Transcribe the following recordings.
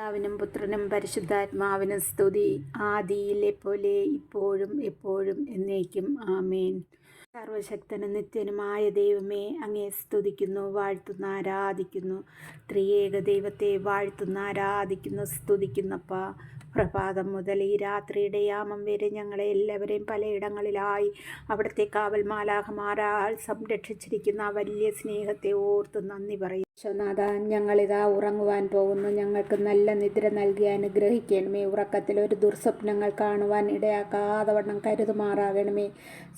പിതാവിനും പുത്രനും പരിശുദ്ധാത്മാവിനും സ്തുതി, ആദിയിലെ പോലെ ഇപ്പോഴും എപ്പോഴും എന്നേക്കും ആമേൻ. സർവശക്തനും നിത്യനുമായ ദൈവമേ, അങ്ങയെ സ്തുതിക്കുന്നു, വാഴ്ത്തുന്നു, ആരാധിക്കുന്നു. ത്രിയേക ദൈവത്തെ വാഴ്ത്തുന്നു, ആരാധിക്കുന്നു, സ്തുതിക്കുന്നപ്പാ. പ്രഭാതം മുതൽ ഈ രാത്രിയുടെ യാമം വരെ ഞങ്ങളെ എല്ലാവരെയും പലയിടങ്ങളിലായി അവിടുത്തെ കാവൽ മാലാഖമാരാൽ സംരക്ഷിച്ചിരിക്കുന്ന ആ വലിയ സ്നേഹത്തെ ഓർത്ത് നന്ദി പറയും. ഈശോനാഥ, ഞങ്ങളിതാ ഉറങ്ങുവാൻ പോകുന്നു. ഞങ്ങൾക്ക് നല്ല നിദ്ര നൽകി അനുഗ്രഹിക്കണമേ. ഉറക്കത്തിൽ ഒരു ദുർസ്വപ്നങ്ങൾ കാണുവാൻ ഇടയാക്കാതെ വണ്ണം കരുതുമാറാകണമേ.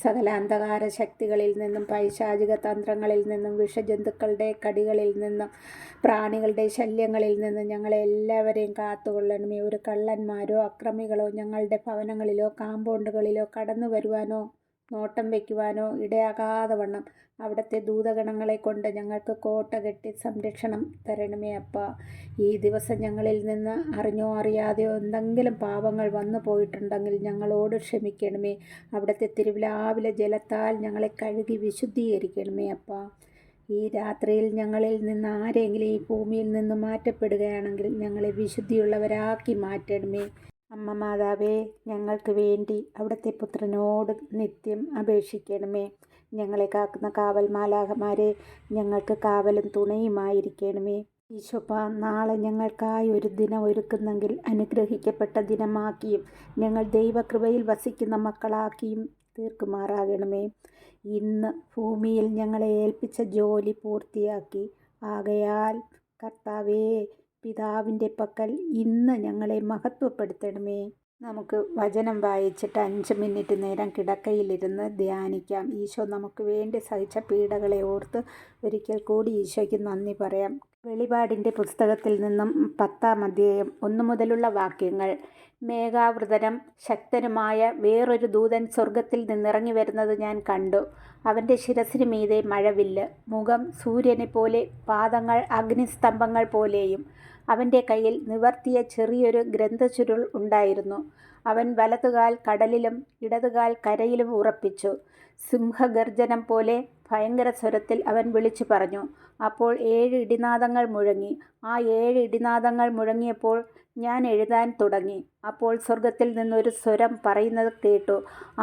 സകല അന്ധകാര ശക്തികളിൽ നിന്നും, പൈശാചിക തന്ത്രങ്ങളിൽ നിന്നും, വിഷജന്തുക്കളുടെ കടികളിൽ നിന്നും, പ്രാണികളുടെ ശല്യങ്ങളിൽ നിന്നും ഞങ്ങളെ എല്ലാവരെയും കാത്തുകൊള്ളണമേ. ഒരു കള്ളന്മാരോ അക്രമികളോ ഞങ്ങളുടെ ഭവനങ്ങളിലോ കാമ്പൗണ്ടുകളിലോ കടന്നു വരുവാനോ നോട്ടം വയ്ക്കുവാനോ ഇടയാകാതെ വണ്ണം അവിടുത്തെ ദൂതഗണങ്ങളെ കൊണ്ട് ഞങ്ങൾക്ക് കോട്ട കെട്ടി സംരക്ഷണം തരണമേ അപ്പ. ഈ ദിവസം ഞങ്ങളിൽ നിന്ന് അറിഞ്ഞോ അറിയാതെയോ എന്തെങ്കിലും പാപങ്ങൾ വന്നു പോയിട്ടുണ്ടെങ്കിൽ ഞങ്ങളോട് ക്ഷമിക്കണമേ. അവിടുത്തെ തിരുവിലാവിലെ ജലത്താൽ ഞങ്ങളെ കഴുകി വിശുദ്ധീകരിക്കണമേ അപ്പ. ഈ രാത്രിയിൽ ഞങ്ങളിൽ നിന്ന് ആരെങ്കിലും ഈ ഭൂമിയിൽ നിന്ന് മാറ്റപ്പെടുകയാണെങ്കിൽ ഞങ്ങളെ വിശുദ്ധിയുള്ളവരാക്കി മാറ്റണമേ. അമ്മ മാതാവേ, ഞങ്ങൾക്ക് വേണ്ടി അവിടുത്തെ പുത്രനോട് നിത്യം അപേക്ഷിക്കണമേ. ഞങ്ങളെ കാക്കുന്ന കാവൽ മാലാഖമാരെ ഞങ്ങൾക്ക് കാവലും തുണയുമായിരിക്കണമേ. ഈശോപ്പ, നാളെ ഞങ്ങൾക്കായി ഒരു ദിനം ഒരുക്കുന്നെങ്കിൽ അനുഗ്രഹിക്കപ്പെട്ട ദിനമാക്കിയും ഞങ്ങൾ ദൈവകൃപയിൽ വസിക്കുന്ന മക്കളാക്കിയും തീർക്കുമാറാകണമേ. ഇന്ന് ഭൂമിയിൽ ഞങ്ങളെ ഏൽപ്പിച്ച ജോലി പൂർത്തിയാക്കി. ആകയാൽ കർത്താവേ, പിതാവിൻ്റെ പക്കൽ ഇന്ന് ഞങ്ങളെ മഹത്വപ്പെടുത്തണമേ. നമുക്ക് വചനം വായിച്ചിട്ട് 5 മിനിറ്റ് നേരം കിടക്കയിലിരുന്ന് ധ്യാനിക്കാം. ഈശോ നമുക്ക് വേണ്ടി സഹിച്ച പീഡകളെ ഓർത്ത് ഒരിക്കൽ കൂടി ഈശോയ്ക്ക് നന്ദി പറയാം. വെളിപാടിൻ്റെ പുസ്തകത്തിൽ നിന്നും 10-ാം അധ്യായം 1 മുതലുള്ള വാക്യങ്ങൾ. മേഘാവൃതനും ശക്തനുമായ വേറൊരു ദൂതൻ സ്വർഗത്തിൽ നിന്നിറങ്ങി വരുന്നത് ഞാൻ കണ്ടു. അവൻ്റെ ശിരസിന് മീതെ മഴവില്ല്, മുഖം സൂര്യനെ പോലെ, പാദങ്ങൾ അഗ്നിസ്തംഭങ്ങൾ പോലെയും. അവൻ്റെ കയ്യിൽ നിവർത്തിയ ചെറിയൊരു ഗ്രന്ഥചുരുൾ ഉണ്ടായിരുന്നു. അവൻ വലതുകാൽ കടലിലും ഇടതുകാൽ കരയിലും ഉറപ്പിച്ചു. സിംഹഗർജനം പോലെ ഭയങ്കര സ്വരത്തിൽ അവൻ വിളിച്ചു പറഞ്ഞു. അപ്പോൾ 7 ഇടിനാദങ്ങൾ മുഴങ്ങി. ആ 7 ഇടിനാദങ്ങൾ മുഴങ്ങിയപ്പോൾ ഞാൻ എഴുതാൻ തുടങ്ങി. അപ്പോൾ സ്വർഗത്തിൽ നിന്നൊരു സ്വരം പറയുന്നത് കേട്ടു.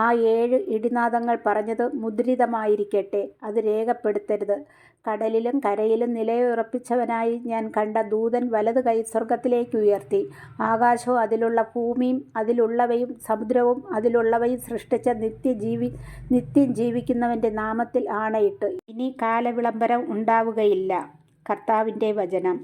ആ 7 ഇടിനാദങ്ങൾ പറഞ്ഞത്, മുദ്രിതമായിരിക്കട്ടെ, അത് രേഖപ്പെടുത്തരുത്. കടലിലും കരയിലും നിലയുറപ്പിച്ചവനായി ഞാൻ കണ്ട ദൂതൻ വലത് കൈ സ്വർഗത്തിലേക്ക് ഉയർത്തി. ആകാശവും അതിലുള്ള ഭൂമിയും അതിലുള്ളവയും സമുദ്രവും അതിലുള്ളവയും സൃഷ്ടിച്ച നിത്യം ജീവിക്കുന്നവൻ്റെ നാമത്തിൽ ആണയിട്ട് ഇനി കാലവിളംബരം ഉണ്ടാവുകയില്ല. കർത്താവിൻ്റെ വചനം.